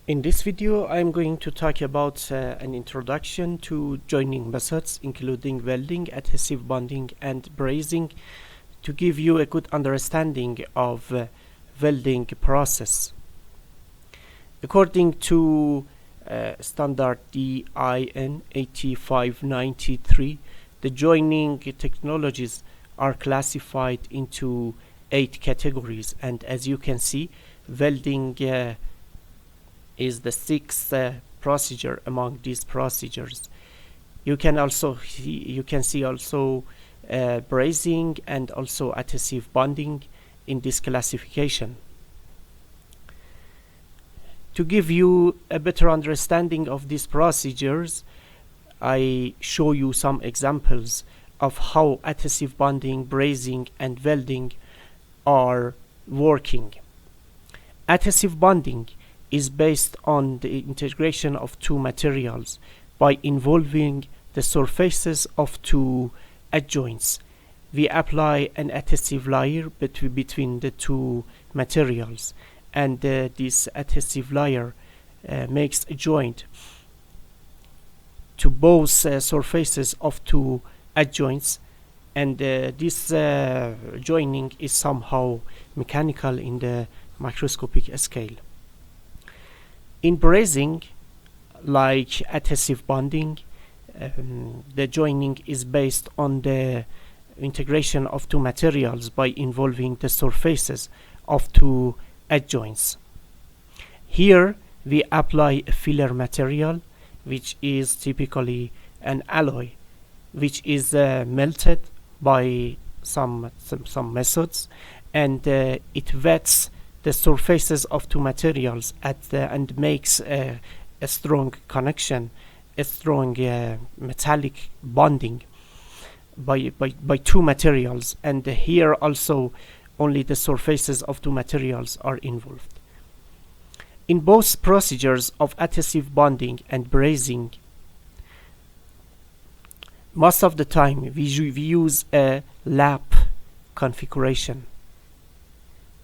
In this video, I'm going to talk about an introduction to joining methods, including welding, adhesive bonding, and brazing, to give you a good understanding of welding process. According to standard DIN 8593, the joining technologies are classified into 8 categories, and as you can see, welding is the 6th procedure among these procedures. You can see also brazing and also adhesive bonding in this classification. To give you a better understanding of these procedures, I show you some examples of how adhesive bonding, brazing, and welding are working. Adhesive bonding is based on the integration of two materials by involving the surfaces of two adjoints. We apply an adhesive layer between the two materials, and this adhesive layer makes a joint to both surfaces of two adjoints, and this joining is somehow mechanical in the microscopic scale. In brazing, like adhesive bonding, the joining is based on the integration of two materials by involving the surfaces of two adjoints. Here we apply a filler material, which is typically an alloy, which is melted by some methods, and it wets the surfaces of two materials and makes a strong connection, a strong metallic bonding by two materials, and here also only the surfaces of two materials are involved. In both procedures of adhesive bonding and brazing, most of the time we use a lap configuration.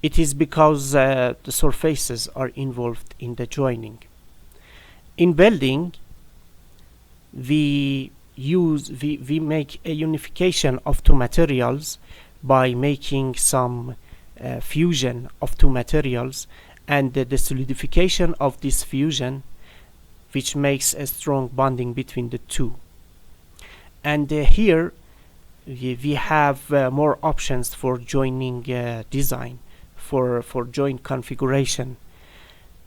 It is because the surfaces are involved in the joining. In welding, we make a unification of two materials by making some fusion of two materials, and the solidification of this fusion, which makes a strong bonding between the two. And here we have more options for joining design, for joint configuration.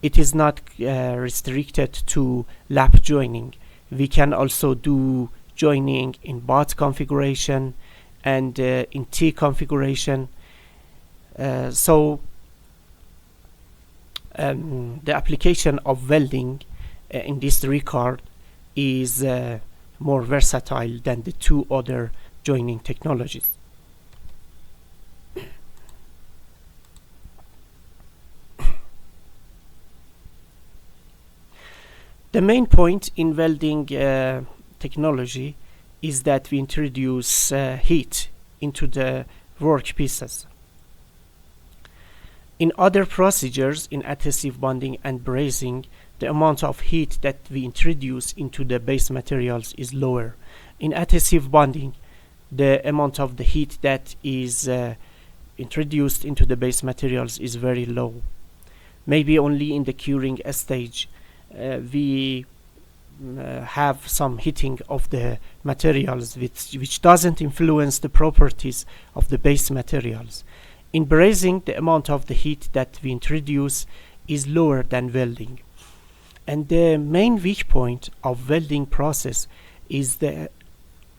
It is not restricted to lap joining. We can also do joining in butt configuration and in T configuration. So the application of welding in this regard is more versatile than the two other joining technologies. The main point in welding technology is that we introduce heat into the workpieces. In other procedures, in adhesive bonding and brazing, the amount of heat that we introduce into the base materials is lower. In adhesive bonding, the amount of the heat that is introduced into the base materials is very low. Maybe only in the curing stage we have some heating of the materials which doesn't influence the properties of the base materials. In brazing, the amount of the heat that we introduce is lower than welding. And the main weak point of welding process is the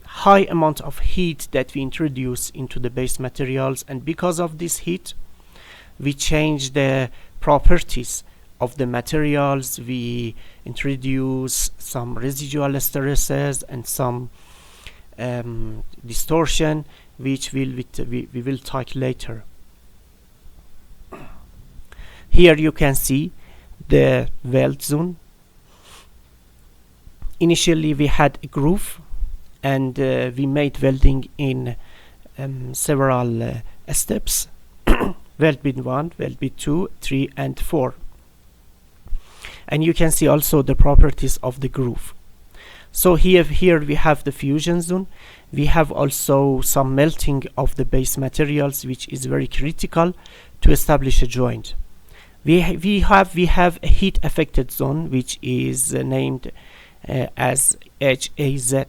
high amount of heat that we introduce into the base materials, and because of this heat we change the properties of the materials. We introduce some residual stresses and some distortion, which we will talk later. Here you can see the weld zone. Initially we had a groove, and we made welding in several steps. Weld bit 1, weld bit 2, 3 and 4. and you can see also the properties of the groove. So here we have the fusion zone. We have also some melting of the base materials, which is very critical to establish a joint. We have a heat affected zone, which is named as HAZ.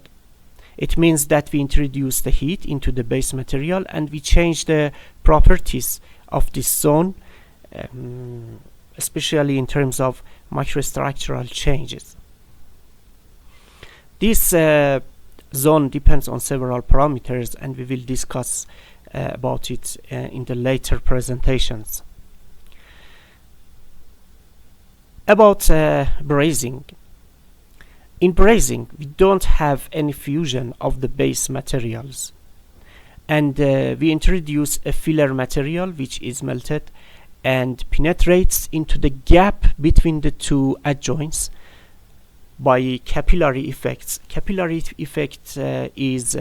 It means that we introduce the heat into the base material and we change the properties of this zone, especially in terms of microstructural changes. This zone depends on several parameters, and we will discuss about it in the later presentations. About brazing. In brazing, we don't have any fusion of the base materials, and we introduce a filler material which is melted and penetrates into the gap between the two adjoints by capillary effects. Capillary effect is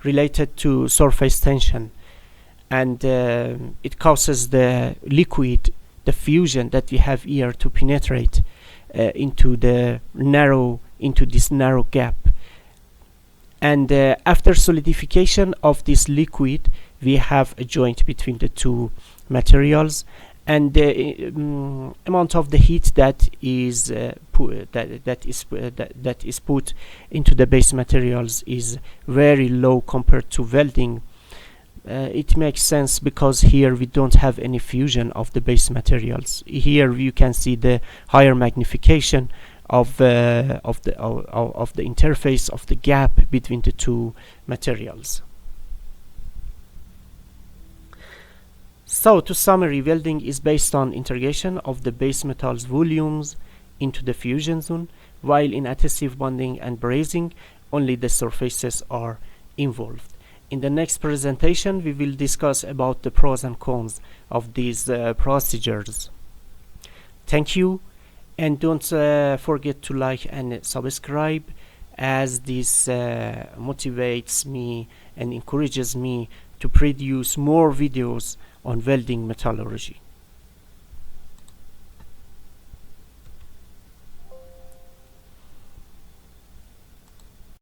related to surface tension, and it causes the liquid, the fusion that we have here, to penetrate into this narrow gap. And after solidification of this liquid, we have a joint between the two materials, and the amount of the heat that is put into the base materials is very low compared to welding. It makes sense because here we don't have any fusion of the base materials. Here you can see the higher magnification of the interface of the gap between the two materials. So, to summary, welding is based on integration of the base metals volumes into the fusion zone, while in adhesive bonding and brazing, only the surfaces are involved. In the next presentation, we will discuss about the pros and cons of these procedures. Thank you, and don't forget to like and subscribe, as this motivates me and encourages me to produce more videos on welding metallurgy.